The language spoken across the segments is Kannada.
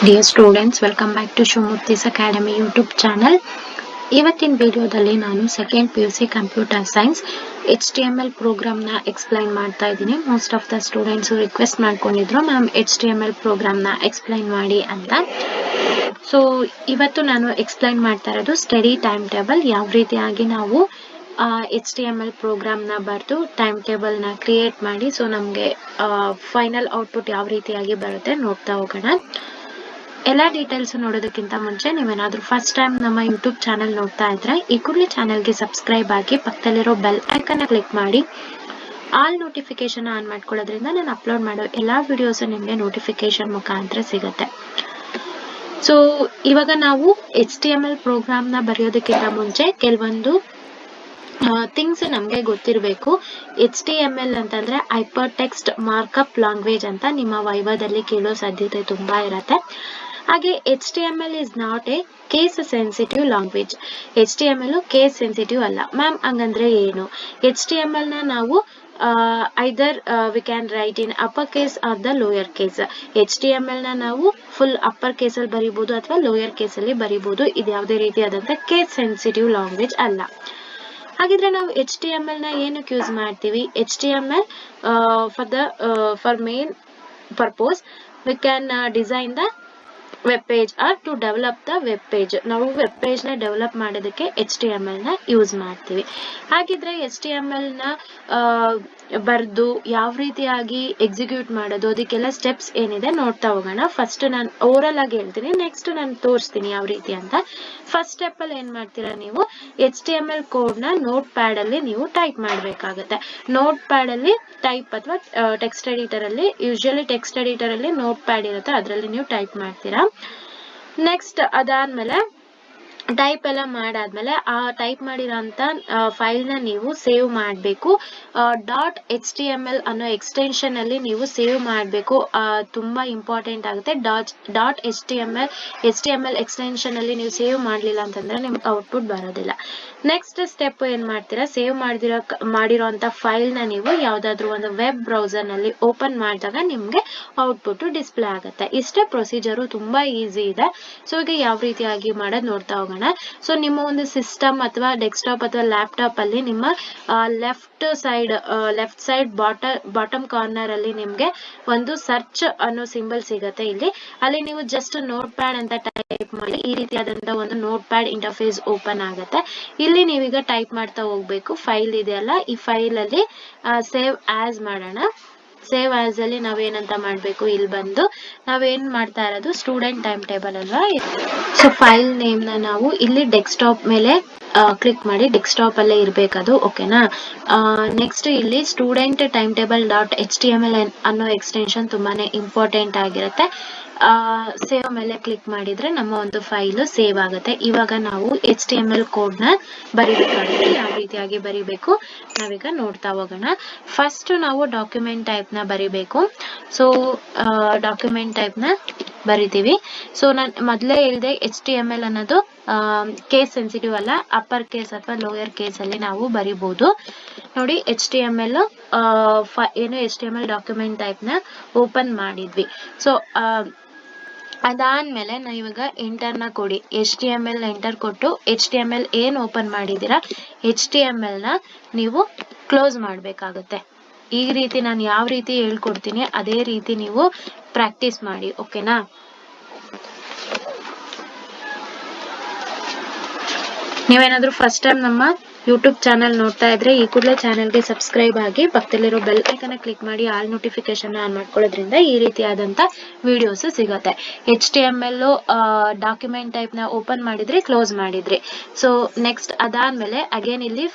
Dear students, welcome back to Shumurthi's Academy YouTube channel. ಇವತ್ತಿನ ವಿಡಿಯೋದಲ್ಲಿ ನಾನು second PUC computer science HTML program ನ ಎಕ್ಸ್ಪ್ಲೈನ್ ಮಾಡ್ತಾ ಇದ್ದೀನಿ. Most of the students request ಮಾಡ್ಕೊಂಡಿದ್ರು ಮ್ಯಾಮ್ HTML ಪ್ರೋಗ್ರಾಮ್ ನ ಎಕ್ಸ್ಪ್ಲೈನ್ ಮಾಡಿ ಅಂತ. ಸೊ ಇವತ್ತು ನಾನು ಎಕ್ಸ್ಪ್ಲೈನ್ ಮಾಡ್ತಾ ಇರೋದು ಸ್ಟಡಿ ಟೈಮ್ ಟೇಬಲ್, ಯಾವ ರೀತಿಯಾಗಿ ನಾವು HTML ಪ್ರೋಗ್ರಾಮ್ ನ ಬರೆದು ಟೈಮ್ ಟೇಬಲ್ ನ ಕ್ರಿಯೇಟ್ ಮಾಡಿ ಸೊ ನಮಗೆ ಫೈನಲ್ ಔಟ್ಪುಟ್ ಯಾವ ರೀತಿಯಾಗಿ ಬರುತ್ತೆ ನೋಡ್ತಾ ಹೋಗೋಣ. ಎಲ್ಲ ಡೀಟೇಲ್ಸ್ ನೋಡೋದಕ್ಕಿಂತ ಮುಂಚೆ ನೀವೇನಾದ್ರೂ ಫಸ್ಟ್ ಟೈಮ್ ನಮ್ಮ ಯೂಟ್ಯೂಬ್ ಚಾನೆಲ್ ನೋಡ್ತಾ ಇದ್ರೆ ಈ ಕೂಡಲೇ ಚಾನೆಲ್ಗೆ ಸಬ್ಸ್ಕ್ರೈಬ್ ಆಗಿ ಪಕ್ಕದಲ್ಲಿರೋ ಬೆಲ್ ಐಕನ್ ಕ್ಲಿಕ್ ಮಾಡಿ ಆಲ್ ನೋಟಿಫಿಕೇಶನ್ ಆನ್ ಮಾಡ್ಕೊಳ್ಳೋದ್ರಿಂದ ನಾನು ಅಪ್ಲೋಡ್ ಮಾಡೋ ಎಲ್ಲಾ ವಿಡಿಯೋಸ್ ನಿಮಗೆ ನೋಟಿಫಿಕೇಶನ್ ಮುಖಾಂತರ ಸಿಗುತ್ತೆ. ಸೊ ಇವಾಗ ನಾವು HTML ಪ್ರೋಗ್ರಾಮ್ ನ ಬರೆಯೋದಕ್ಕಿಂತ ಮುಂಚೆ ಕೆಲವೊಂದು ಥಿಂಗ್ಸ್ ನಮಗೆ ಗೊತ್ತಿರಬೇಕು. HTML ಅಂತಂದ್ರೆ ಹೈಪರ್ ಟೆಕ್ಸ್ಟ್ ಮಾರ್ಕಪ್ ಲ್ಯಾಂಗ್ವೇಜ್ ಅಂತ ನಿಮ್ಮ ವೈವಾದಲ್ಲಿ ಕೇಳೋ ಸಾಧ್ಯತೆ ತುಂಬಾ ಇರುತ್ತೆ. ಹಾಗೆ HTML is not a case sensitive language. HTML case sensitive ಅಲ್ಲ. ಮ್ಯಾಮ್ ಹಂಗಂದ್ರೆ ಏನು? HTML ನ ನಾವು either we can write in upper case or the lower case. HTML ನ ನಾವು ಫುಲ್ ಅಪ್ಪರ್ ಕೇಸ್ ಅಲ್ಲಿ ಬರೀಬಹುದು ಅಥವಾ ಲೋಯರ್ ಕೇಸ್ ಅಲ್ಲಿ ಬರೀಬಹುದು. ಇದು ಯಾವುದೇ ರೀತಿಯಾದಂತ ಕೇಸ್ ಸೆನ್ಸಿಟಿವ್ ಲ್ಯಾಂಗ್ವೇಜ್ ಅಲ್ಲ. ಹಾಗಿದ್ರೆ ನಾವು HTML ನ ಏನಕ್ಕೆ ಯೂಸ್ ಮಾಡ್ತೀವಿ? HTML for main purpose we can design the web page or to develop the web page. ನಾವು ವೆಬ್ ಪೇಜ್ ನ ಡೆವಲಪ್ ಮಾಡೋದಕ್ಕೆ HTML ನ ಯೂಸ್ ಮಾಡ್ತೀವಿ. ಹಾಗಿದ್ರೆ HTML ನ ಬರ್ದು ಯಾವ ರೀತಿಯಾಗಿ ಎಕ್ಸಿಕ್ಯೂಟ್ ಮಾಡೋದು ಅದಕ್ಕೆಲ್ಲ ಸ್ಟೆಪ್ಸ್ ಏನಿದೆ ನೋಡ್ತಾ ಹೋಗೋಣ. ಫಸ್ಟ್ ನಾನು ಓರಲ್ ಆಗಿ ಹೇಳ್ತೀನಿ, ನೆಕ್ಸ್ಟ್ ನಾನು ತೋರಿಸ್ತೀನಿ ಯಾವ ರೀತಿ ಅಂತ. ಫಸ್ಟ್ ಸ್ಟೆಪ್ ಅಲ್ಲಿ ಏನ್ ಮಾಡ್ತೀರಾ, ನೀವು HTML ಕೋಡ್ ನ ನೋಟ್ ಪ್ಯಾಡ್ ಅಲ್ಲಿ ನೀವು ಟೈಪ್ ಮಾಡ್ಬೇಕಾಗತ್ತೆ. ನೋಟ್ ಪ್ಯಾಡ್ ಅಲ್ಲಿ ಟೈಪ್ ಅಥವಾ ಟೆಕ್ಸ್ಟ್ ಎಡಿಟರ್ ಅಲ್ಲಿ, ಯೂಶುವಲಿ ಟೆಕ್ಸ್ಟ್ ಎಡಿಟರ್ ಅಲ್ಲಿ ನೋಟ್ ಪ್ಯಾಡ್ ಇರುತ್ತೆ, ಅದರಲ್ಲಿ ನೀವು ಟೈಪ್ ಮಾಡ್ತೀರಾ. ನೆಕ್ಸ್ಟ್ ಅದಾದ್ಮೇಲೆ ಟೈಪ್ ಎಲ್ಲ ಮಾಡಾದ್ಮೇಲೆ ಆ ಟೈಪ್ ಮಾಡಿರೋಂತ ಫೈಲ್ ನ ನೀವು ಸೇವ್ ಮಾಡಬೇಕು. .html ಅನ್ನೋ ಎಕ್ಸ್ಟೆನ್ಷನ್ ಅಲ್ಲಿ ನೀವು ಸೇವ್ ಮಾಡಬೇಕು. ತುಂಬಾ ಇಂಪಾರ್ಟೆಂಟ್ ಆಗುತ್ತೆ. HTML ಎಕ್ಸ್ಟೆನ್ಷನ್ ಅಲ್ಲಿ ನೀವು ಸೇವ್ ಮಾಡ್ಲಿಲ್ಲ ಅಂತಂದ್ರೆ ನಿಮ್ಗೆ ಔಟ್ಪುಟ್ ಬರೋದಿಲ್ಲ. ನೆಕ್ಸ್ಟ್ ಸ್ಟೆಪ್ ಏನ್ ಮಾಡ್ತೀರಾ, ಸೇವ್ ಮಾಡಿರೋಂತ ಫೈಲ್ ನ ನೀವು ಯಾವ್ದಾದ್ರು ಒಂದು ವೆಬ್ ಬ್ರೌಸರ್ ನಲ್ಲಿ ಓಪನ್ ಮಾಡಿದಾಗ ನಿಮ್ಗೆ ಔಟ್ಪುಟ್ ಡಿಸ್ಪ್ಲೇ ಆಗುತ್ತೆ. ಇಷ್ಟೇ ಪ್ರೊಸೀಜರು, ತುಂಬಾ ಈಸಿ ಇದೆ. ಸೊ ಈಗ ಯಾವ ರೀತಿಯಾಗಿ ಮಾಡೋದು ನೋಡ್ತಾ ಹೋಗೋಣ. ಸೊ ನಿಮ್ಮ ಒಂದು ಸಿಸ್ಟಮ್ ಅಥವಾ ಡೆಸ್ಕ್ಟಾಪ್ ಅಥವಾ ಲ್ಯಾಪ್ಟಾಪ್ ಅಲ್ಲಿ ನಿಮ್ಮ ಲೆಫ್ಟ್ ಸೈಡ್ ಬಾಟಮ್ ಕಾರ್ನರ್ ಅಲ್ಲಿ ನಿಮ್ಗೆ ಒಂದು ಸರ್ಚ್ ಅನ್ನೋ ಸಿಂಬಲ್ ಸಿಗತ್ತೆ. ಅಲ್ಲಿ ನೀವು ಜಸ್ಟ್ ನೋಟ್ ಪ್ಯಾಡ್ ಅಂತ ಟೈಪ್ ಮಾಡಿ ಈ ರೀತಿಯಾದಂತಹ ಒಂದು ನೋಟ್ ಪ್ಯಾಡ್ ಇಂಟರ್ಫೇಸ್ ಓಪನ್ ಆಗುತ್ತೆ. ಇಲ್ಲಿ ನೀವೀಗ ಟೈಪ್ ಮಾಡ್ತಾ ಹೋಗ್ಬೇಕು. ಫೈಲ್ ಇದೆಯಲ್ಲ, ಈ ಫೈಲ್ ಅಲ್ಲಿ ಸೇವ್ ಆಸ್ ಮಾಡೋಣ. ಸೇವ್ ಆಸ್ ಅಲ್ಲಿ ನಾವೇನಂತ ಮಾಡ್ಬೇಕು, ಇಲ್ಲಿ ಬಂದು ನಾವೇನ್ ಮಾಡ್ತಾ ಇರೋದು ಸ್ಟೂಡೆಂಟ್ ಟೈಮ್ ಟೇಬಲ್ ಅಲ್ವಾ. ಸೊ ಫೈಲ್ ನೇಮ್ ನ ನಾವು ಇಲ್ಲಿ ಡೆಸ್ಕ್ಟಾಪ್ ಮೇಲೆ ಕ್ಲಿಕ್ ಮಾಡಿ, ಡೆಸ್ಕ್ಟಾಪ್ ಅಲ್ಲೇ ಇರ್ಬೇಕದು, ಓಕೆನಾ. ನೆಕ್ಸ್ಟ್ ಇಲ್ಲಿ ಸ್ಟೂಡೆಂಟ್ ಟೈಮ್ ಟೇಬಲ್ .html ಅನ್ನೋ ಎಕ್ಸ್ಟೆನ್ಷನ್ ತುಂಬಾನೇ ಇಂಪಾರ್ಟೆಂಟ್ ಆಗಿರುತ್ತೆ. ಸೇವ್ ಮೇಲೆ ಕ್ಲಿಕ್ ಮಾಡಿದ್ರೆ ನಮ್ಮ ಒಂದು ಫೈಲ್ ಸೇವ್ ಆಗುತ್ತೆ. ಇವಾಗ ನಾವು HTML ಕೋಡ್ ನ ಬರಿಬೇಕಾಗುತ್ತೆ. ಯಾವ ರೀತಿಯಾಗಿ ಬರಿಬೇಕು ನಾವೀಗ ನೋಡ್ತಾ ಹೋಗೋಣ. ಫಸ್ಟ್ ನಾವು ಡಾಕ್ಯುಮೆಂಟ್ ಟೈಪ್ ನ ಬರಿಬೇಕು. ಸೊ ಡಾಕ್ಯುಮೆಂಟ್ ಟೈಪ್ ನ ಬರಿತೀವಿ. ಸೊ ನಾನು ಮೊದಲೇ ಹೇಳಿದೆ HTML ಅನ್ನೋದು ಕೇಸ್ ಸೆನ್ಸಿಟಿವ್ ಅಲ್ಲ, ಅಪ್ಪರ್ ಕೇಸ್ ಅಥವಾ ಲೋಯರ್ ಕೇಸ್ ಅಲ್ಲಿ ನಾವು ಬರಿಬಹುದು. ನೋಡಿ HTML ಡಾಕ್ಯುಮೆಂಟ್ ಟೈಪ್ ನ ಓಪನ್ ಮಾಡಿದ್ವಿ. ಸೊ ಅದಾದ್ಮೇಲೆ ನಾವು ಇವಾಗ ಎಂಟರ್ ನ ಕೊಡಿ. HTML ಎಂಟರ್ ಕೊಟ್ಟು HTML ಏನ್ ಓಪನ್ ಮಾಡಿದೀರಾ HTML ನ ನೀವು ಕ್ಲೋಸ್ ಮಾಡ್ಬೇಕಾಗುತ್ತೆ. ಈ ರೀತಿ ನಾನು ಯಾವ ರೀತಿ ಹೇಳ್ಕೊಡ್ತೀನಿ ಅದೇ ರೀತಿ ನೀವು ಪ್ರಾಕ್ಟೀಸ್ ಮಾಡಿ, ಓಕೆನಾ. ನೀವೇನಾದ್ರೂ ಫಸ್ಟ್ ಟೈಮ್ ನಮ್ಮ ಯೂಟ್ಯೂಬ್ ಚಾನೆಲ್ ನೋಡ್ತಾ ಇದ್ರೆ ಈ ಕೂಡಲೇ ಚಾನೆಲ್ಗೆ ಸಬ್ಸ್ಕ್ರೈಬ್ ಆಗಿ ಪಕ್ಕದಲ್ಲಿರೋ ಬೆಲ್ ಐಕನ್ ಕ್ಲಿಕ್ ಮಾಡಿ ಆಲ್ ನೋಟಿಫಿಕೇಶನ್ ಆನ್ ಮಾಡ್ಕೊಳ್ಳೋದ್ರಿಂದ ಈ ರೀತಿಯಾದಂತ ವಿಡಿಯೋಸ್ ಸಿಗುತ್ತೆ. HTML ಡಾಕ್ಯುಮೆಂಟ್ ಟೈಪ್ ನ ಓಪನ್ ಮಾಡಿದ್ರೆ ಕ್ಲೋಸ್ ಮಾಡಿದ್ರಿ. ಸೊ ನೆಕ್ಸ್ಟ್ ಅದಾದ್ಮೇಲೆ ಅಗೇನ್ ಇಲ್ಲಿ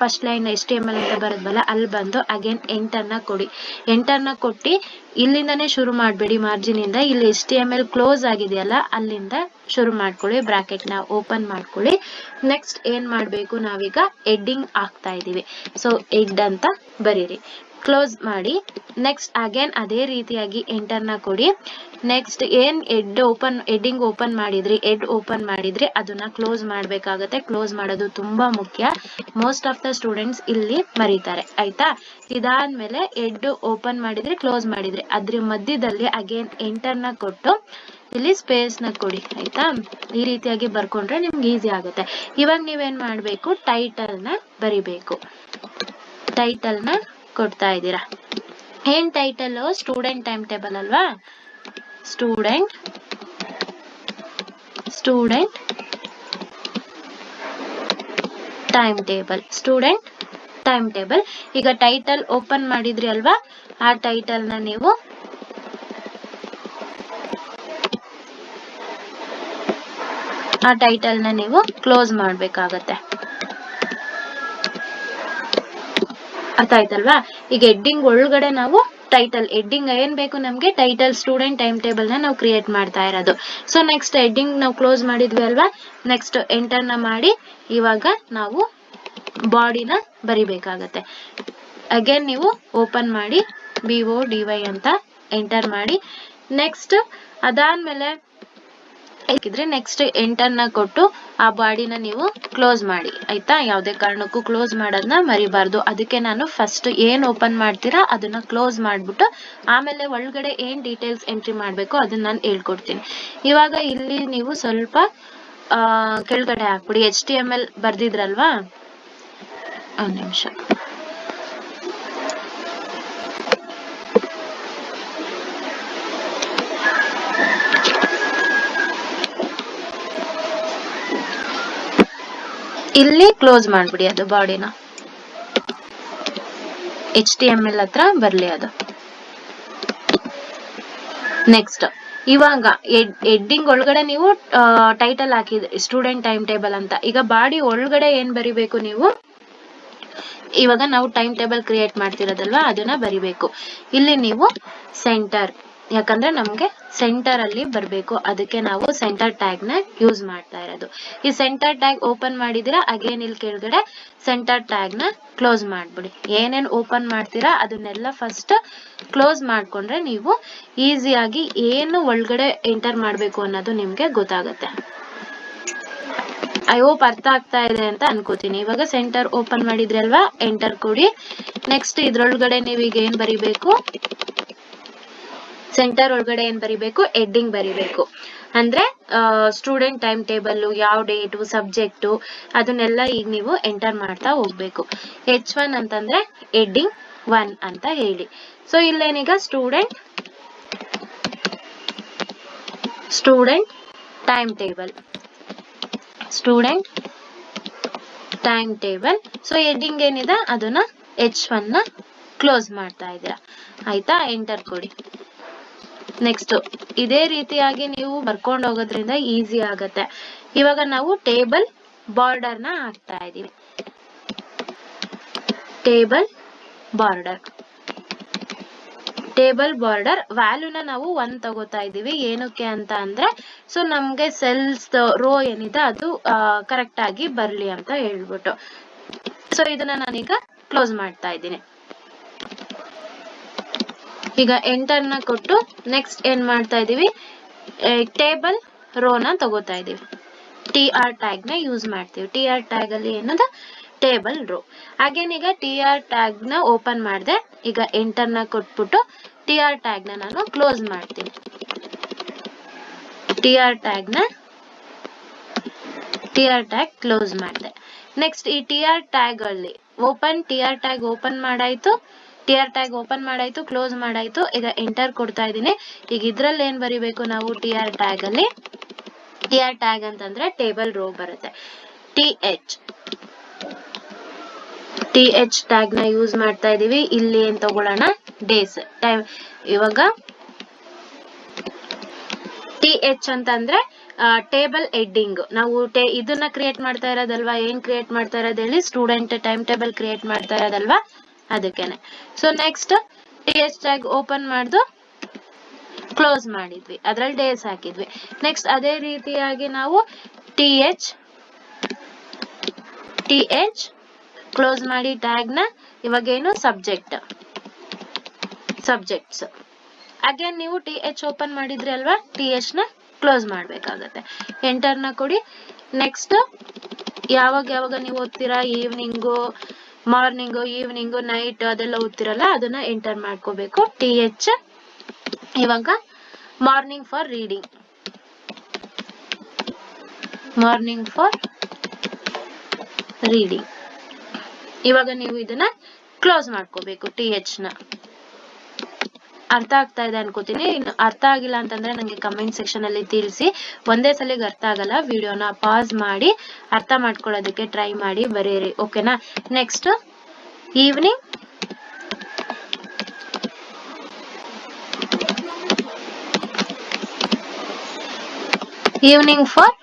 ಫಸ್ಟ್ ಲೈನ್ HTML ಅಂತ ಬರೋದ್ವಲ್ಲ, ಅಲ್ಲಿ ಬಂದು ಅಗೇನ್ ಎಂಟರ್ ನ ಕೊಡಿ. ಎಂಟರ್ ನ ಕೊಟ್ಟು ಇಲ್ಲಿಂದಾನೇ ಶುರು ಮಾಡಬೇಡಿ, ಮಾರ್ಜಿನ್ ಇಂದ. ಇಲ್ಲಿ HTML ಕ್ಲೋಸ್ ಆಗಿದೆಯಲ್ಲ ಅಲ್ಲಿಂದ ಶುರು ಮಾಡ್ಕೊಳ್ಳಿ, ಬ್ರಾಕೆಟ್ ನ ಓಪನ್ ಮಾಡ್ಕೊಳ್ಳಿ. ನೆಕ್ಸ್ಟ್ ಏನ್ ಮಾಡ್ಬೇಕು, ನಾವೀಗ ಹೆಡ್ಡಿಂಗ್ ಹಾಕ್ತಾ ಇದೀವಿ. ಸೊ ಹೆಡ್ ಅಂತ ಬರೀರಿ, ಕ್ಲೋಸ್ ಮಾಡಿ. ನೆಕ್ಸ್ಟ್ ಅಗೇನ್ ಅದೇ ರೀತಿಯಾಗಿ ಎಂಟರ್ ನ ಕೊಡಿ. ನೆಕ್ಸ್ಟ್ ಏನ್ ಹೆಡ್ಡಿಂಗ್ ಓಪನ್ ಮಾಡಿದ್ರಿ ಅದನ್ನ ಕ್ಲೋಸ್ ಮಾಡ್ಬೇಕಾಗತ್ತೆ. ಕ್ಲೋಸ್ ಮಾಡೋದು ತುಂಬಾ ಮುಖ್ಯ. ಮೋಸ್ಟ್ ಆಫ್ ದ ಸ್ಟೂಡೆಂಟ್ಸ್ ಇಲ್ಲಿ ಮರೀತಾರೆ, ಆಯ್ತಾ. ಇದಾದ್ಮೇಲೆ ಹೆಡ್ ಓಪನ್ ಮಾಡಿದ್ರೆ ಕ್ಲೋಸ್ ಮಾಡಿದ್ರೆ ಅದ್ರ ಮಧ್ಯದಲ್ಲಿ ಅಗೇನ್ ಎಂಟರ್ ನ ಕೊಟ್ಟು ಇಲ್ಲಿ ಸ್ಪೇಸ್ ನ ಕೊಡಿ ಆಯ್ತಾ. ಈ ರೀತಿಯಾಗಿ ಬರ್ಕೊಂಡ್ರೆ ನಿಮ್ಗೆ ಈಸಿ ಆಗುತ್ತೆ. ಇವಾಗ ನೀವೇನ್ ಮಾಡ್ಬೇಕು, ಟೈಟಲ್ ನ ಬರಿಬೇಕು. ಟೈಟಲ್ ನ ಕೊಡ್ತಾ ಇದ್ದೀರಾ. ಏನ್ ಟೈಟಲ್? ಸ್ಟೂಡೆಂಟ್ ಟೈಮ್ ಟೇಬಲ್ ಅಲ್ವಾ? Student time table, student time table. ಈಗ ಟೈಟಲ್ ಓಪನ್ ಮಾಡಿದ್ರಿ ಅಲ್ವಾ, ಆ ಟೈಟಲ್ ನ ನೀವು ಕ್ಲೋಸ್ ಮಾಡ್ಬೇಕಾಗತ್ತೆ. ಅರ್ಥ ಆಯ್ತಲ್ವಾ? ಈಗ ಹೆಡ್ಡಿಂಗ್ ಒಳಗಡೆ ನಾವು ಟೈಟಲ್, ಹೆಡ್ಡಿಂಗ್ ಏನ್ ಬೇಕು ನಮ್ಗೆ? ಟೈಟಲ್ ಸ್ಟೂಡೆಂಟ್ ಟೈಮ್ ಟೇಬಲ್ ನ ನಾವು ಕ್ರಿಯೇಟ್ ಮಾಡ್ತಾ ಇರೋದು. ಸೊ ನೆಕ್ಸ್ಟ್ ಹೆಡ್ಡಿಂಗ್ ನಾವು ಕ್ಲೋಸ್ ಮಾಡಿದ್ವಿ ಅಲ್ವಾ, ನೆಕ್ಸ್ಟ್ ಎಂಟರ್ ನ ಮಾಡಿ ಇವಾಗ ನಾವು ಬಾಡಿನ ಬರಿಬೇಕಾಗತ್ತೆ. ಅಗೇನ್ ನೀವು ಓಪನ್ ಮಾಡಿ BODY ಅಂತ ಎಂಟರ್ ಮಾಡಿ. ನೆಕ್ಸ್ಟ್ ಅದಾದ್ಮೇಲೆ ನೆಕ್ಸ್ಟ್ ಎಂಟರ್ ನ ಕೊಟ್ಟು ಆ ಬಾಡಿನ ನೀವು ಕ್ಲೋಸ್ ಮಾಡಿ ಆಯ್ತಾ. ಯಾವುದೇ ಕಾರಣಕ್ಕೂ ಕ್ಲೋಸ್ ಮಾಡೋದನ್ನ ಮರಿಬಾರ್ದು. ಅದಕ್ಕೆ ನಾನು ಫಸ್ಟ್ ಏನ್ ಓಪನ್ ಮಾಡ್ತೀರಾ ಅದನ್ನ ಕ್ಲೋಸ್ ಮಾಡ್ಬಿಟ್ಟು ಆಮೇಲೆ ಒಳಗಡೆ ಏನ್ ಡೀಟೇಲ್ಸ್ ಎಂಟ್ರಿ ಮಾಡ್ಬೇಕು ಅದನ್ನ ನಾನು ಹೇಳ್ಕೊಡ್ತೀನಿ. ಇವಾಗ ಇಲ್ಲಿ ನೀವು ಸ್ವಲ್ಪ ಕೆಳಗಡೆ ಹಾಕ್ಬಿಡಿ. HTML ಬರ್ದಿದ್ರಲ್ವಾ, ಒಂದ್ ನಿಮಿಷ. ಇಲ್ಲಿ ಕ್ಲೋಸ್ ಮಾಡ್ಬಿಡಿ ಅದು ಬಾಡಿನ. HTML ಹತ್ರ ಬರ್ಲಿ ಅದು. ನೆಕ್ಸ್ಟ್ ಇವಾಗ ಹೆಡ್ಡಿಂಗ್ ಒಳಗಡೆ ನೀವು ಟೈಟಲ್ ಹಾಕಿದ್ರಿ ಸ್ಟೂಡೆಂಟ್ ಟೈಮ್ ಟೇಬಲ್ ಅಂತ. ಈಗ ಬಾಡಿ ಒಳಗಡೆ ಏನ್ ಬರಿಬೇಕು ನೀವು? ಇವಾಗ ನಾವು ಟೈಮ್ ಟೇಬಲ್ ಕ್ರಿಯೇಟ್ ಮಾಡ್ತಿರೋದಲ್ವಾ, ಅದನ್ನ ಬರಿಬೇಕು. ಇಲ್ಲಿ ನೀವು ಸೆಂಟರ್, ಯಾಕಂದ್ರೆ ನಮ್ಗೆ ಸೆಂಟರ್ ಅಲ್ಲಿ ಬರ್ಬೇಕು, ಅದಕ್ಕೆ ನಾವು ಸೆಂಟರ್ ಟ್ಯಾಗ್ ನ ಯೂಸ್ ಮಾಡ್ತಾ ಇರೋದು. ಈ ಸೆಂಟರ್ ಟ್ಯಾಗ್ ಓಪನ್ ಮಾಡಿದಿರಾ, ಅಗೇನ್ ಇಲ್ಲಿ ಕೆಳಗಡೆ ಸೆಂಟರ್ ಟ್ಯಾಗ್ ನ ಕ್ಲೋಸ್ ಮಾಡ್ಬಿಡಿ. ಏನೇನ್ ಓಪನ್ ಮಾಡ್ತೀರಾ ಅದನ್ನೆಲ್ಲ ಫಸ್ಟ್ ಕ್ಲೋಸ್ ಮಾಡ್ಕೊಂಡ್ರೆ ನೀವು ಈಸಿಯಾಗಿ ಏನು ಒಳಗಡೆ ಎಂಟರ್ ಮಾಡ್ಬೇಕು ಅನ್ನೋದು ನಿಮ್ಗೆ ಗೊತ್ತಾಗತ್ತೆ. ಐ ಹೋಪ್ ಅರ್ಥ ಆಗ್ತಾ ಇದೆ ಅಂತ ಅನ್ಕೋತೀನಿ. ಇವಾಗ ಸೆಂಟರ್ ಓಪನ್ ಮಾಡಿದ್ರಿ ಅಲ್ವಾ, ಎಂಟರ್ ಕೊಡಿ. ನೆಕ್ಸ್ಟ್ ಇದ್ರೊಳಗಡೆ ನೀವೀಗ ಏನ್ ಬರಿಬೇಕು? ಸೆಂಟರ್ ಒಳಗಡೆ ಏನ್ ಬರಿಬೇಕು? ಹೆಡ್ಡಿಂಗ್ ಬರಿಬೇಕು. ಅಂದ್ರೆ ಸ್ಟೂಡೆಂಟ್ ಟೈಮ್ ಟೇಬಲ್, ಯಾವ ಡೇಟು, ಸಬ್ಜೆಕ್ಟು, ಅದನ್ನೆಲ್ಲ ಈಗ ನೀವು ಎಂಟರ್ ಮಾಡ್ತಾ ಹೋಗ್ಬೇಕು. H1 ಅಂತಂದ್ರೆ ಹೆಡ್ಡಿಂಗ್ 1 ಅಂತ ಹೇಳಿ. ಸೊ ಇಲ್ಲೇನೀಗ student time table, so heading ಏನಿದೆ ಅದನ್ನ H1 ನ ಕ್ಲೋಸ್ ಮಾಡ್ತಾ ಇದ್ದೀರಾ ಆಯ್ತಾ. ಎಂಟರ್ ಕೊಡಿ. ನೆಕ್ಸ್ಟ್ ಇದೇ ರೀತಿಯಾಗಿ ನೀವು ಬರ್ಕೊಂಡು ಹೋಗೋದ್ರಿಂದ ಈಸಿ ಆಗತ್ತೆ. ಇವಾಗ ನಾವು ಟೇಬಲ್ ಬಾರ್ಡರ್ ನ ಹಾಕ್ತಾ ಇದೀವಿ. ಟೇಬಲ್ ಬಾರ್ಡರ್ ವ್ಯಾಲ್ಯೂನ ನಾವು 1 ತಗೋತಾ ಇದೀವಿ. ಏನಕ್ಕೆ ಅಂತ ಅಂದ್ರೆ ಸೊ ನಮ್ಗೆ ಸೆಲ್ಸ್ ರೋ ಏನಿದೆ ಅದು ಕರೆಕ್ಟ್ ಆಗಿ ಬರ್ಲಿ ಅಂತ ಹೇಳ್ಬಿಟ್ಟು. ಸೊ ಇದನ್ನ ನಾನೀಗ ಕ್ಲೋಸ್ ಮಾಡ್ತಾ ಇದ್ದೀನಿ. ಈಗ ಎಂಟರ್ ನ ಕೊಟ್ಟು ನೆಕ್ಸ್ಟ್ ಏನ್ ಮಾಡ್ತಾ ಇದೀವಿ? ಟೇಬಲ್ ರೋನ ತಗೋತಾ ಇದೀವಿ. TR ಟ್ಯಾಗ್ ನ ಯೂಸ್ ಮಾಡ್ತೀವಿ. TR ಟ್ಯಾಗ್ ಅಲ್ಲಿ ಏನದ? Table row. ಅಗೇನ್ ಈಗ TR ಟ್ಯಾಗ್ ನ ಓಪನ್ ಮಾಡಿದೆ. ಈಗ ಎಂಟರ್ ನ ಕೊಟ್ಬಿಟ್ಟು TR ಟ್ಯಾಗ್ ನ ನಾನು ಕ್ಲೋಸ್ ಮಾಡ್ತೀನಿ. TR ಟ್ಯಾಗ್ ಕ್ಲೋಸ್ ಮಾಡಿದೆ. ನೆಕ್ಸ್ಟ್ ಈ TR ಟ್ಯಾಗ್ ಅಲ್ಲಿ TR ಟ್ಯಾಗ್ ಓಪನ್ ಮಾಡಾಯ್ತು, ಕ್ಲೋಸ್ ಮಾಡಾಯ್ತು. ಈಗ ಎಂಟರ್ ಕೊಡ್ತಾ ಇದೀನಿ. ಈಗ ಇದ್ರಲ್ಲಿ ಏನ್ ಬರಿಬೇಕು ನಾವು? TR ಟ್ಯಾಗ್ ಅಲ್ಲಿ, TR ಟ್ಯಾಗ್ ಅಂತಂದ್ರೆ ಟೇಬಲ್ ರೋ ಬರುತ್ತೆ. TH ಟ್ಯಾಗ್ ನ ಯೂಸ್ ಮಾಡ್ತಾ ಇದೀವಿ. ಇಲ್ಲಿ ಏನ್ ತಗೊಳ್ಳೋಣ? Days time. ಇವಾಗ TH ಅಂತಂದ್ರೆ ಟೇಬಲ್ ಹೆಡ್ಡಿಂಗ್. ನಾವು ಇದನ್ನ ಕ್ರಿಯೇಟ್ ಮಾಡ್ತಾ ಇರೋದಲ್ವಾ? ಏನ್ ಕ್ರಿಯೇಟ್ ಮಾಡ್ತಾ ಇರೋದು ಹೇಳಿ? ಸ್ಟೂಡೆಂಟ್ ಟೈಮ್ ಟೇಬಲ್ ಕ್ರಿಯೇಟ್ ಮಾಡ್ತಾ ಇರೋದಲ್ವಾ, ಅದಕ್ಕೇನೆ. So next TH tag open ಮಾಡ್ದು ಕ್ಲೋಸ್ ಮಾಡಿದ್ವಿ, ಅದ್ರಲ್ಲಿ ಡೇಸ್ ಹಾಕಿದ್ವಿ. ನೆಕ್ಸ್ಟ್ ಅದೇ ರೀತಿಯಾಗಿ ನಾವು TH ಕ್ಲೋಸ್ ಮಾಡಿ ಟ್ಯಾಗ್ ನ ಇವಾಗ ಏನು? ಸಬ್ಜೆಕ್ಟ್ಸ್. ಅಗೇನ್ ನೀವು TH ಓಪನ್ ಮಾಡಿದ್ರಿ ಅಲ್ವಾ, TH ನ ಕ್ಲೋಸ್ ಮಾಡ್ಬೇಕಾಗತ್ತೆ. ಎಂಟರ್ ನ ಕೊಡಿ. ನೆಕ್ಸ್ಟ್ ಯಾವಾಗ ನೀವು ಓದ್ತೀರಾ? ಮಾರ್ನಿಂಗು, ಈವ್ನಿಂಗು, ನೈಟ್ ಅದೆಲ್ಲ ಓದ್ತಿರಲ್ಲ, ಅದನ್ನ ಎಂಟರ್ ಮಾಡ್ಕೋಬೇಕು. TH ಇವಾಗ morning for reading. Morning for reading. ಇವಾಗ ನೀವು ಇದನ್ನ ಕ್ಲೋಸ್ ಮಾಡ್ಕೋಬೇಕು TH ನ. ಅರ್ಥ ಆಗ್ತಾ ಇದೆ ಅನ್ಕೋತೀನಿ. ಇನ್ನು ಅರ್ಥ ಆಗಿಲ್ಲ ಅಂತಂದ್ರೆ ನಂಗೆ ಕಮೆಂಟ್ ಸೆಕ್ಷನ್ ಅಲ್ಲಿ ತಿಳಿಸಿ. ಒಂದೇ ಸಲಿಗೆ ಅರ್ಥ ಆಗಲ್ಲ, ವಿಡಿಯೋನ ಪಾಸ್ ಮಾಡಿ ಅರ್ಥ ಮಾಡ್ಕೊಳ್ಳೋದಕ್ಕೆ ಟ್ರೈ ಮಾಡಿ ಬರೀರಿ, ಓಕೆನಾ. ನೆಕ್ಸ್ಟ್ ಈವ್ನಿಂಗ್ ಫಾರ್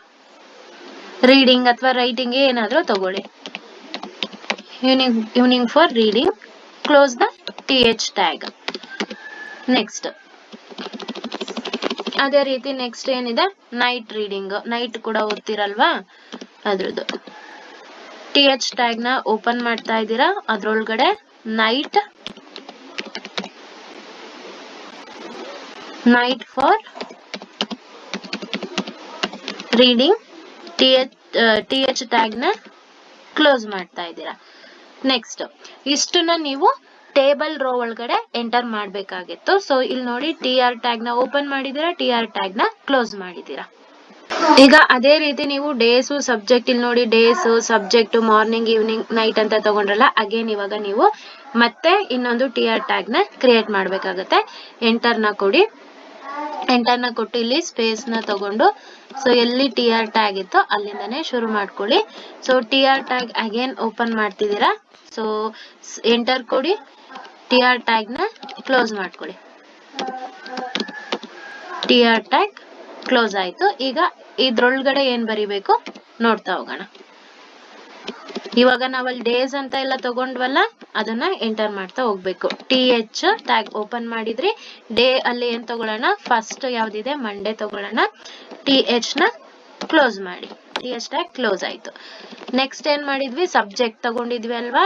ರೀಡಿಂಗ್ ಅಥವಾ ರೈಟಿಂಗ್ ಏನಾದ್ರೂ ತಗೊಳ್ಳಿ. Evening for reading, close the TH tag. Next ಅದೇ ರೀತಿ ನೆಕ್ಸ್ಟ್ ಏನಿದೆ, ನೈಟ್ ರೀಡಿಂಗ್. ನೈಟ್ ಕೂಡ ಓದ್ತಿರಲ್ವಾ, ಅದ್ರದ್ದು TH ಟ್ಯಾಗ್ ನ ಓಪನ್ ಮಾಡ್ತಾ ಇದ್ದೀರಾ. ಅದ್ರೊಳಗಡೆ night for reading TH tag ನ ಕ್ಲೋಸ್ ಮಾಡ್ತಾ ಇದ್ದೀರಾ. ನೆಕ್ಸ್ಟ್ ಇಷ್ಟನ್ನ ನೀವು ಟೇಬಲ್ ರೋ ಒಳಗಡೆ ಎಂಟರ್ ಮಾಡ್ಬೇಕಾಗಿತ್ತು. ಸೊ ಇಲ್ಲಿ ನೋಡಿ TR ಟ್ಯಾಗ್ ನ ಓಪನ್ ಮಾಡಿದೀರಾ, TR ಟ್ಯಾಗ್ ನ ಕ್ಲೋಸ್ ಮಾಡಿದೀರಾ. ಈಗ ಅದೇ ರೀತಿ ನೀವು ಡೇಸು ಸಬ್ಜೆಕ್ಟ್, ಇಲ್ಲಿ ನೋಡಿ days subject morning evening night ಅಂತ ತಗೊಂಡ್ರಲ್ಲ, ಅಗೇನ್ ಇವಾಗ ನೀವು ಮತ್ತೆ ಇನ್ನೊಂದು TR ಟ್ಯಾಗ್ ನ ಕ್ರಿಯೇಟ್ ಮಾಡ್ಬೇಕಾಗತ್ತೆ. ಎಂಟರ್ ನ ಕೊಡಿ. ಎಂಟರ್ ನ ಕೊಟ್ಟು ಇಲ್ಲಿ ಸ್ಪೇಸ್ ನ ತಗೊಂಡು, ಸೊ ಎಲ್ಲಿ TR ಟ್ಯಾಗ್ ಇತ್ತೋ ಅಲ್ಲಿಂದಾನೆ ಶುರು ಮಾಡ್ಕೊಳ್ಳಿ. So TR tag again open ಮಾಡ್ತಿದ್ದೀರಾ. ಸೊ ಎಂಟರ್ ಕೊಡಿ, TR ಟ್ಯಾಗ್ ನ ಕ್ಲೋಸ್ ಮಾಡ್ಕೊಳ್ಳಿ. TR ಟ್ಯಾಗ್ ಕ್ಲೋಸ್ ಆಯ್ತು. ಈಗ ಇದ್ರೊಳಗಡೆ ಏನ್ ಬರಿಬೇಕು ನೋಡ್ತಾ ಹೋಗೋಣ. ಇವಾಗ ನಾವಲ್ಲಿ ಡೇಸ್ ಅಂತ ಎಲ್ಲ ತಗೊಂಡ್ವಲ್ಲ, ಅದನ್ನ ಎಂಟರ್ ಮಾಡ್ತಾ ಹೋಗ್ಬೇಕು. TH ಟ್ಯಾಗ್ ಓಪನ್ ಮಾಡಿದ್ರಿ, ಡೇ ಅಲ್ಲಿ ಏನ್ ತಗೊಳ್ಳೋಣ, ಫಸ್ಟ್ ಯಾವ್ದಿದೆ ಮಂಡೇ ತಗೊಳ್ಳೋಣ. TH ನ ಕ್ಲೋಸ್ ಮಾಡಿ, TH ಟ್ಯಾಗ್ ಕ್ಲೋಸ್ ಆಯ್ತು. ನೆಕ್ಸ್ಟ್ ಏನ್ ಮಾಡಿದ್ವಿ, ಸಬ್ಜೆಕ್ಟ್ ತಗೊಂಡಿದ್ವಿ ಅಲ್ವಾ,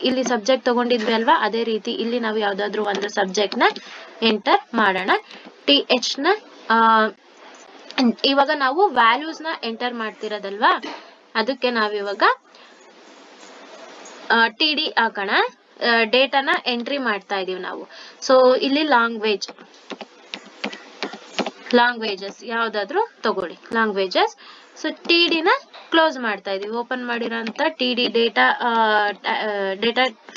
ಇಲ್ಲಿ ಸಬ್ಜೆಕ್ಟ್ ತಗೊಂಡಿದ್ವಿ ಅಲ್ವಾ, ಅದೇ ರೀತಿ ಇಲ್ಲಿ ನಾವು ಯಾವ್ದಾದ್ರು ಒಂದು ಸಬ್ಜೆಕ್ಟ್ ನ ಎಂಟರ್ ಮಾಡೋಣ. TH ನ ಇವಾಗ ನಾವು ವ್ಯಾಲ್ಯೂಸ್ ನ ಎಂಟರ್ ಮಾಡ್ತಿರೋದಲ್ವಾ, ಅದಕ್ಕೆ ನಾವಿವಾಗ TD ಹಾಕೋಣ. ಡೇಟಾನ ಎಂಟ್ರಿ ಮಾಡ್ತಾ ಇದೀವಿ ನಾವು. ಸೊ ಇಲ್ಲಿ ಲ್ಯಾಂಗ್ವೇಜಸ್ ಯಾವ್ದಾದ್ರು ತಗೊಳ್ಳಿ, ಲ್ಯಾಂಗ್ವೇಜಸ್. ಸೊ TD ನ ಕ್ಲೋಸ್ ಮಾಡ್ತಾ ಇದೀವಿ. ಓಪನ್ ಮಾಡಿರೋಂತ TD ಡೇಟಾ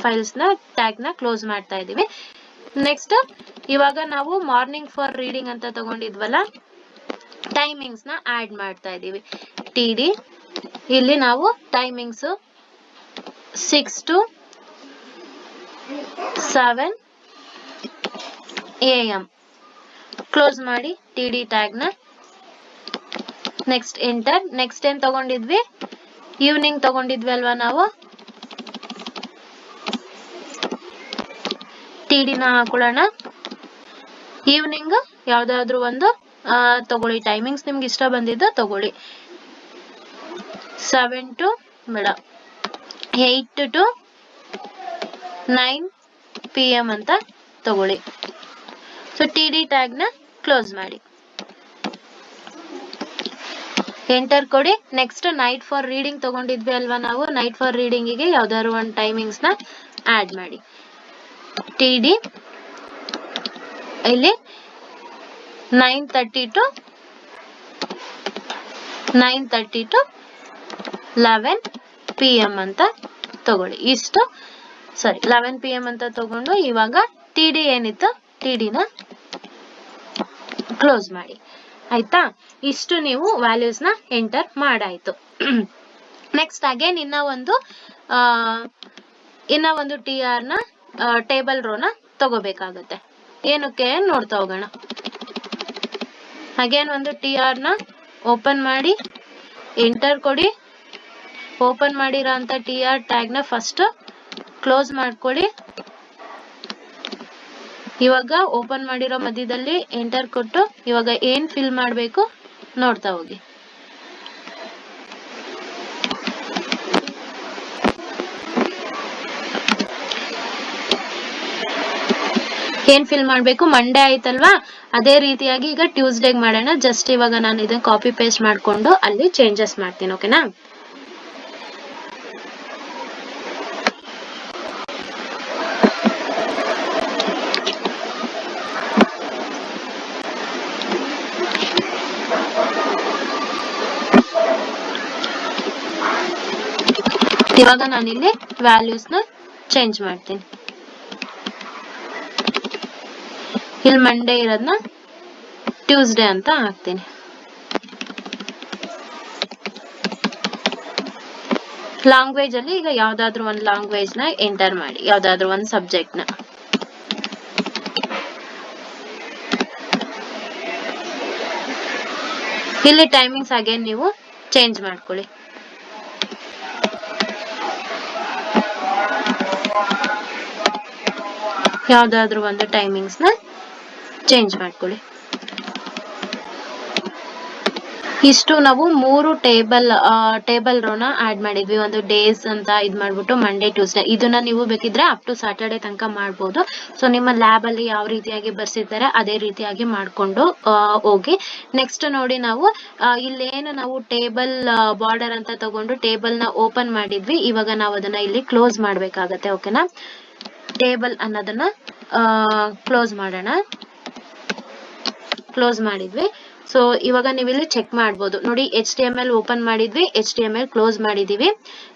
ಫೈಲ್ಸ್ ನ ಟ್ಯಾಗ್ ನ ಕ್ಲೋಸ್ ಮಾಡ್ತಾ ಇದೀವಿ. ನೆಕ್ಸ್ಟ್ ಇವಾಗ ನಾವು ಮಾರ್ನಿಂಗ್ ಫಾರ್ ರೀಡಿಂಗ್ ಅಂತ ತಗೊಂಡಿದ್ವಲ್ಲ, ಟೈಮಿಂಗ್ಸ್ ನ ಆಡ್ ಮಾಡ್ತಾ ಇದೀವಿ. TD ಇಲ್ಲಿ ನಾವು ಟೈಮಿಂಗ್ಸ್ 6 to 7 AM ಕ್ಲೋಸ್ ಮಾಡಿ TD ಟ್ಯಾಗ್ ನ. Next enter. ನೆಕ್ಸ್ಟ್ ಏನ್ ತಗೊಂಡಿದ್ವಿ, ಈವ್ನಿಂಗ್ ತಗೊಂಡಿದ್ವಿ ಅಲ್ವಾ ನಾವು, TD ನ ಹಾಕೊಳ್ಳೋಣ. ಈವ್ನಿಂಗ್ ಯಾವ್ದಾದ್ರು ಒಂದು ತಗೊಳ್ಳಿ, ಟೈಮಿಂಗ್ಸ್ ನಿಮ್ಗೆ ಇಷ್ಟ ಬಂದಿದ್ದು ತಗೊಳ್ಳಿ. 7 to 8 to 9 PM ಅಂತ ತಗೊಳ್ಳಿ. ಸೊ TD ಟ್ಯಾಗ್ ನ ಕ್ಲೋಸ್ ಮಾಡಿ, ಎಂಟರ್ ಕೊಡಿ. ನೆಕ್ಸ್ಟ್ ನೈಟ್ ಫಾರ್ ರೀಡಿಂಗ್ ತಗೊಂಡಿದ್ವಿ ಅಲ್ವಾ ನಾವು, ನೈಟ್ ಫಾರ್ ರೀಡಿಂಗ್ ಗೆ ಯಾವ್ದಾದ್ರು ಒಂದು ಟೈಮಿಂಗ್ಸ್ ನ ಆಡ್ ಮಾಡಿ. TD ಇಲ್ಲಿ 9:30 to 11 PM ಅಂತ ತಗೊಳ್ಳಿ. 11 PM ಅಂತ ತಗೊಂಡು ಇವಾಗ TD ಏನಿತ್ತು TD ನ ಕ್ಲೋಸ್ ಮಾಡಿ. ಆಯ್ತಾ, ಇಷ್ಟು ನೀವು ವ್ಯಾಲ್ಯೂಸ್ ನ ಎಂಟರ್ ಮಾಡಾಯ್ತು. ನೆಕ್ಸ್ಟ್ ಅಗೇನ್ ಇನ್ನ ಒಂದು TR ನ ಟೇಬಲ್ ರೋ ನ ತಗೋಬೇಕಾಗತ್ತೆ. ಏನಕ್ಕೆ ನೋಡ್ತಾ ಹೋಗೋಣ. ಅಗೇನ್ ಒಂದು TR ನ ಓಪನ್ ಮಾಡಿ, ಎಂಟರ್ ಕೊಡಿ. ಓಪನ್ ಮಾಡಿರೋ ಅಂತ TR ಟ್ಯಾಗ್ ನ ಫಸ್ಟ್ ಕ್ಲೋಸ್ ಮಾಡ್ಕೊಳ್ಳಿ. ಇವಾಗ ಓಪನ್ ಮಾಡಿರೋ ಮಧ್ಯದಲ್ಲಿ ಎಂಟರ್ ಕೊಟ್ಟು ಇವಾಗ ಏನ್ ಫಿಲ್ ಮಾಡಬೇಕು ನೋಡ್ತಾ ಹೋಗಿ. ಏನ್ ಫಿಲ್ ಮಾಡ್ಬೇಕು, ಮಂಡೇ ಆಯ್ತಲ್ವಾ, ಅದೇ ರೀತಿಯಾಗಿ ಈಗ ಟ್ಯೂಸ್ಡೇಗ್ ಮಾಡೋಣ. ಜಸ್ಟ್ ಇವಾಗ ನಾನು ಇದನ್ನ ಕಾಪಿ ಪೇಸ್ಟ್ ಮಾಡ್ಕೊಂಡು ಅಲ್ಲಿ ಚೇಂಜಸ್ ಮಾಡ್ತೀನಿ, ಓಕೆನಾ. ಇವಾಗ ನಾನಿಲ್ಲಿ ವ್ಯಾಲ್ಯೂಸ್ ನ ಚೇಂಜ್ ಮಾಡ್ತೀನಿ. ಇಲ್ಲಿ ಮಂಡೇ ಇರೋದನ್ನ ಟ್ಯೂಸ್ಡೇ ಅಂತ ಹಾಕ್ತೀನಿ. ಲ್ಯಾಂಗ್ವೇಜ್ ಅಲ್ಲಿ ಈಗ ಯಾವ್ದಾದ್ರು ಒಂದು ಲ್ಯಾಂಗ್ವೇಜ್ ನ ಎಂಟರ್ ಮಾಡಿ, ಯಾವ್ದಾದ್ರು ಒಂದು ಸಬ್ಜೆಕ್ಟ್ ನ. ಇಲ್ಲಿ ಟೈಮಿಂಗ್ಸ್ ಅಗೇನ್ ನೀವು ಚೇಂಜ್ ಮಾಡ್ಕೊಳ್ಳಿ. ಯಾವ್ದಾದ್ರು ಒಂದು ಟೈಮಿಂಗ್ಸ್ ನ ಚೇಂಜ್ ಮಾಡ್ಕೊಳ್ಳಿ. ಇಷ್ಟು ನಾವು 3 ಟೇಬಲ್ ರೋನ ಆಡ್ ಮಾಡಿದ್ವಿ. ಒಂದು ಡೇಸ್ ಅಂತ ಇದ್ ಮಾಡ್ಬಿಟ್ಟು ಮಂಡೇ ಟ್ಯೂಸ್ಡೇ, ಇದನ್ನ ನೀವು ಬೇಕಿದ್ರೆ ಅಪ್ ಟು ಸಾಟರ್ಡೆ ತನಕ ಮಾಡ್ಬೋದು. ಸೊ ನಿಮ್ಮ ಲ್ಯಾಬ್ ಅಲ್ಲಿ ಯಾವ ರೀತಿಯಾಗಿ ಬರ್ಸಿರ್ತಾರೆ ಅದೇ ರೀತಿಯಾಗಿ ಮಾಡ್ಕೊಂಡು ಹೋಗಿ. ನೆಕ್ಸ್ಟ್ ನೋಡಿ, ನಾವು ಇಲ್ಲೇನು ನಾವು ಟೇಬಲ್ ಬಾರ್ಡರ್ ಅಂತ ತಗೊಂಡು ಟೇಬಲ್ ನ ಓಪನ್ ಮಾಡಿದ್ವಿ. ಇವಾಗ ನಾವು ಅದನ್ನ ಇಲ್ಲಿ ಕ್ಲೋಸ್ ಮಾಡ್ಬೇಕಾಗತ್ತೆ. ಓಕೆನಾ? ಟೇಬಲ್ ಅನ್ನೋದನ್ನ ಕ್ಲೋಸ್ ಮಾಡೋಣ. ಕ್ಲೋಸ್ ಮಾಡಿದ್ವಿ. ಸೊ ಇವಾಗ ನೀವು ಇಲ್ಲಿ ಚೆಕ್ ಮಾಡ್ಬೋದು ನೋಡಿ, HTML ಓಪನ್ ಮಾಡಿದ್ವಿ, HTML ಕ್ಲೋಸ್ ಮಾಡಿದೀವಿ.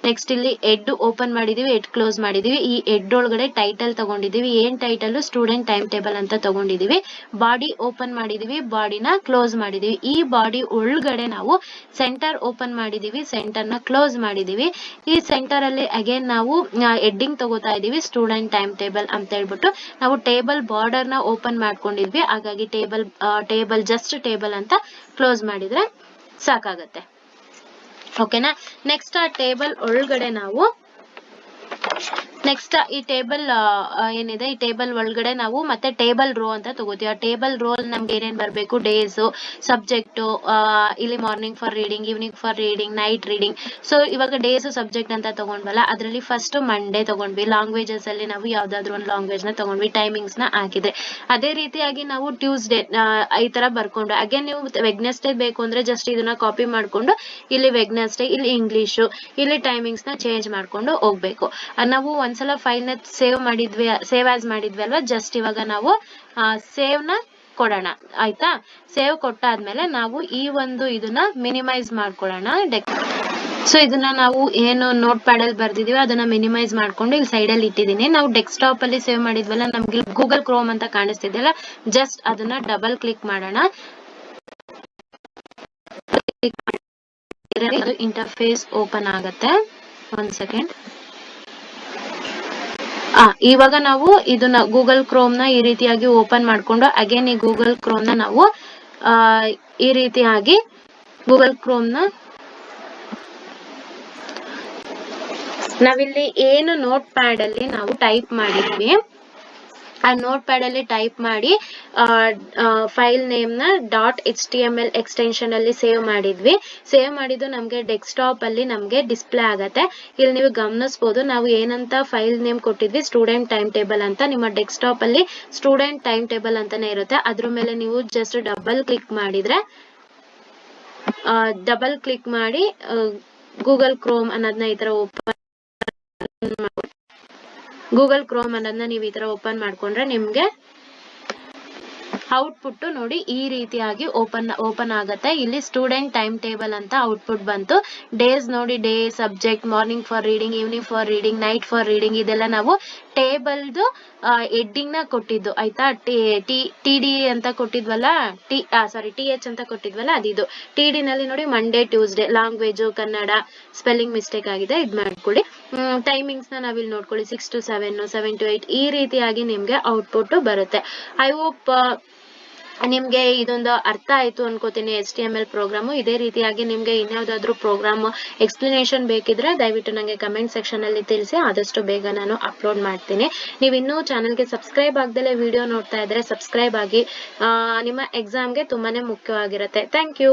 ನೆಕ್ಸ್ಟ್ ಇಲ್ಲಿ ಹೆಡ್ ಓಪನ್ ಮಾಡಿದೀವಿ, ಹೆಡ್ ಕ್ಲೋಸ್ ಮಾಡಿದೀವಿ. ಈ ಹೆಡ್ ಒಳಗಡೆ ಟೈಟಲ್ ತಗೊಂಡಿದೀವಿ. ಏನ್ ಟೈಟಲ್? ಸ್ಟೂಡೆಂಟ್ ಟೈಮ್ ಟೇಬಲ್ ಅಂತ ತಗೊಂಡಿದೀವಿ. ಬಾಡಿ ಓಪನ್ ಮಾಡಿದೀವಿ, ಬಾಡಿನ ಕ್ಲೋಸ್ ಮಾಡಿದೀವಿ. ಈ ಬಾಡಿ ಒಳಗಡೆ ನಾವು ಸೆಂಟರ್ ಓಪನ್ ಮಾಡಿದೀವಿ, ಸೆಂಟರ್ ನ ಕ್ಲೋಸ್ ಮಾಡಿದೀವಿ. ಈ ಸೆಂಟರ್ ಅಲ್ಲಿ ಅಗೇನ್ ನಾವು ಹೆಡ್ಡಿಂಗ್ ತಗೋತಾ ಇದೀವಿ, ಸ್ಟೂಡೆಂಟ್ ಟೈಮ್ ಟೇಬಲ್ ಅಂತ ಹೇಳ್ಬಿಟ್ಟು. ನಾವು ಟೇಬಲ್ ಬಾರ್ಡರ್ ನ ಓಪನ್ ಮಾಡ್ಕೊಂಡಿದ್ವಿ, ಹಾಗಾಗಿ ಟೇಬಲ್ ಜಸ್ಟ್ ಟೇಬಲ್ ಅಂತ ಕ್ಲೋಸ್ ಮಾಡಿದ್ರೆ ಸಾಕಾಗತ್ತೆ. ಓಕೆನಾ? ನೆಕ್ಸ್ಟ್ ಆ ಟೇಬಲ್ ಒಳಗಡೆ ನಾವು ಈ ಟೇಬಲ್ ಏನಿದೆ, ಈ ಟೇಬಲ್ ಒಳಗಡೆ ನಾವು ಮತ್ತೆ ಟೇಬಲ್ ರೋ ಅಂತ ತಗೋತೀವಿ. ಆ ಟೇಬಲ್ ರೋ ನಮ್ಗೆ ಏನೇನ್ ಬರ್ಬೇಕು? ಡೇಸ್, ಸಬ್ಜೆಕ್ಟ್, ಇಲ್ಲಿ morning for reading, evening for reading, night reading. So ಇವಾಗ ಡೇಸ್ ಸಬ್ಜೆಕ್ಟ್ ಅಂತ ತಗೊಂಡ್ವಲ್ಲ, ಅದರಲ್ಲಿ ಫಸ್ಟ್ ಮಂಡೇ ತಗೊಂಡ್ವಿ. ಲ್ಯಾಂಗ್ವೇಜಸ್ ಅಲ್ಲಿ ನಾವು ಯಾವ್ದಾದ್ರು ಒಂದು ಲ್ಯಾಂಗ್ವೇಜ್ ನ ತಗೊಂಡ್ವಿ, ಟೈಮಿಂಗ್ಸ್ ನ ಹಾಕಿದ್ರೆ. ಅದೇ ರೀತಿಯಾಗಿ ನಾವು ಟ್ಯೂಸ್ಡೇ ಈ ತರ ಬರ್ಕೊಂಡು, ಅಗೇನ್ ನೀವು ವೆಡ್ನೆಸ್ಡೇ ಬೇಕು ಅಂದ್ರೆ ಜಸ್ಟ್ ಇದನ್ನ ಕಾಪಿ ಮಾಡ್ಕೊಂಡು ಇಲ್ಲಿ ವೆಡ್ನೆಸ್ಡೇ, ಇಲ್ಲಿ ಇಂಗ್ಲಿಷ್, ಇಲ್ಲಿ ಟೈಮಿಂಗ್ಸ್ ನ ಚೇಂಜ್ ಮಾಡ್ಕೊಂಡು ಹೋಗ್ಬೇಕು. ನಾವು ಒಂದ್ಸಲ ಫೈಲ್ ನ ಸೇವ್ ಆಸ್ ಮಾಡಿದ್ವಿ ಅಲ್ವಾ, ಜಸ್ಟ್ ಇವಾಗ ನಾವು ಸೇವ್ ನ ಕೊಡೋಣ. ಆಯ್ತಾ? ಸೇವ್ ಕೊಟ್ಟಾದ್ಮೇಲೆ ನಾವು ಈ ಒಂದು ಇದನ್ನ ಮಿನಿಮೈಸ್ ಮಾಡ್ಕೊಳ್ಳೋಣ. ಸೊ ಇದನ್ನ ನಾವು ಏನು ನೋಟ್ ಪ್ಯಾಡ್ ಅಲ್ಲಿ ಬರ್ದಿದೀವಿ ಅದನ್ನ ಮಿನಿಮೈಸ್ ಮಾಡ್ಕೊಂಡು ಇಲ್ಲಿ ಸೈಡ್ ಅಲ್ಲಿ ಇಟ್ಟಿದ್ದೀನಿ. ನಾವು ಡೆಸ್ಕ್ಟಾಪ್ ಅಲ್ಲಿ ಸೇವ್ ಮಾಡಿದ್ವಲ್ಲ, ನಮ್ಗೆ ಗೂಗಲ್ ಕ್ರೋಮ್ ಅಂತ ಕಾಣಿಸ್ತಿದೆಯಲ್ಲ, ಜಸ್ಟ್ ಅದನ್ನ ಡಬಲ್ ಕ್ಲಿಕ್ ಮಾಡೋಣ. ಇಂಟರ್ಫೇಸ್ ಓಪನ್ ಆಗತ್ತೆ. ಒಂದ್ ಸೆಕೆಂಡ್. ಇವಾಗ ನಾವು ಇದನ್ನ ಗೂಗಲ್ ಕ್ರೋಮ್ ನ ಈ ರೀತಿಯಾಗಿ ಓಪನ್ ಮಾಡ್ಕೊಂಡು ಅಗೇನ್ ಈ ಗೂಗಲ್ ಕ್ರೋಮ್ ನ ನಾವು ಈ ರೀತಿಯಾಗಿ ಗೂಗಲ್ ಕ್ರೋಮ್ ನ ನಾವಿಲ್ಲಿ ಏನು ನೋಟ್ ಪ್ಯಾಡ್ ಅಲ್ಲಿ ನಾವು ಟೈಪ್ ಮಾಡಿದ್ವಿ, ಆ ನೋಟ್ ಪ್ಯಾಡ್ ಅಲ್ಲಿ ಟೈಪ್ ಮಾಡಿ ಫೈಲ್ ನೇಮ್ ನ .html ಎಕ್ಸ್ಟೆನ್ಷನ್ ಅಲ್ಲಿ ಸೇವ್ ಮಾಡಿದ್ವಿ. ಸೇವ್ ಮಾಡಿದ್ದು ನಮ್ಗೆ ಡೆಸ್ಕ್ಟಾಪ್ ಅಲ್ಲಿ ನಮ್ಗೆ ಡಿಸ್ಪ್ಲೇ ಆಗತ್ತೆ. ಇಲ್ಲಿ ನೀವು ಗಮನಿಸಬಹುದು, ನಾವು ಏನಂತ ಫೈಲ್ ನೇಮ್ ಕೊಟ್ಟಿದ್ವಿ, ಸ್ಟೂಡೆಂಟ್ ಟೈಮ್ ಟೇಬಲ್ ಅಂತ. ನಿಮ್ಮ ಡೆಸ್ಕ್ಟಾಪ್ ಅಲ್ಲಿ ಸ್ಟೂಡೆಂಟ್ ಟೈಮ್ ಟೇಬಲ್ ಅಂತಾನೆ ಇರುತ್ತೆ. ಅದ್ರ ಮೇಲೆ ನೀವು ಜಸ್ಟ್ ಡಬಲ್ ಕ್ಲಿಕ್ ಮಾಡಿದ್ರೆ, ಡಬಲ್ ಕ್ಲಿಕ್ ಮಾಡಿ ಗೂಗಲ್ ಕ್ರೋಮ್ ಅನ್ನೋದನ್ನ ಈ ತರ ಗೂಗಲ್ ಕ್ರೋಮ್ ಅನ್ನೋದನ್ನ ನೀವು ಈ ತರ ಓಪನ್ ಮಾಡ್ಕೊಂಡ್ರೆ ನಿಮ್ಗೆ ಔಟ್ಪುಟ್ ನೋಡಿ ಈ ರೀತಿಯಾಗಿ ಓಪನ್ ಆಗತ್ತೆ. ಇಲ್ಲಿ ಸ್ಟೂಡೆಂಟ್ ಟೈಮ್ ಟೇಬಲ್ ಅಂತ ಔಟ್ಪುಟ್ ಬಂತು. ಡೇಸ್ ನೋಡಿ, day, subject, morning for reading, evening for reading, night for reading, ಇದೆಲ್ಲ ನಾವು ಟೇಬಲ್ದು ಹೆಡ್ಡಿಂಗ್ ನ ಕೊಟ್ಟಿದ್ದು. ಆಯ್ತಾ? TD ಅಂತ ಕೊಟ್ಟಿದ್ವಲ್ಲ, TH ಅಂತ ಕೊಟ್ಟಿದ್ವಲ್ಲ, ಅದಿದು. TD ನಲ್ಲಿ ನೋಡಿ Monday Tuesday, language Kannada, spelling mistake ಆಗಿದೆ, ಇದ್ ಮಾಡ್ಕೊಳ್ಳಿ. ಟೈಮಿಂಗ್ಸ್ ನ ನಾವಿಲ್ಲಿ ನೋಡ್ಕೊಳ್ಳಿ, 6 to 7, 7 to 8, ಈ ರೀತಿಯಾಗಿ ನಿಮ್ಗೆ ಔಟ್ಪುಟ್ ಬರುತ್ತೆ. ಐ ಹೋಪ್ ನಿಮ್ಗೆ ಇದೊಂದು ಅರ್ಥ ಆಯ್ತು ಅನ್ಕೋತೀನಿ, HTML ಪ್ರೋಗ್ರಾಮು. ಇದೇ ರೀತಿಯಾಗಿ ನಿಮ್ಗೆ ಇನ್ಯಾವುದಾದ್ರೂ ಪ್ರೋಗ್ರಾಮ್ ಎಕ್ಸ್ಪ್ಲನೇಷನ್ ಬೇಕಿದ್ರೆ ದಯವಿಟ್ಟು ನಂಗೆ ಕಮೆಂಟ್ ಸೆಕ್ಷನ್ ಅಲ್ಲಿ ತಿಳಿಸಿ, ಆದಷ್ಟು ಬೇಗ ನಾನು ಅಪ್ಲೋಡ್ ಮಾಡ್ತೀನಿ. ನೀವು ಇನ್ನೂ ಚಾನಲ್ಗೆ ಸಬ್ಸ್ಕ್ರೈಬ್ ಆಗದಲ್ಲೇ ವಿಡಿಯೋ ನೋಡ್ತಾ ಇದ್ರೆ ಸಬ್ಸ್ಕ್ರೈಬ್ ಆಗಿ. ನಿಮ್ಮ ಎಕ್ಸಾಮ್ಗೆ ತುಂಬಾನೇ ಮುಖ್ಯವಾಗಿರುತ್ತೆ. Thank you.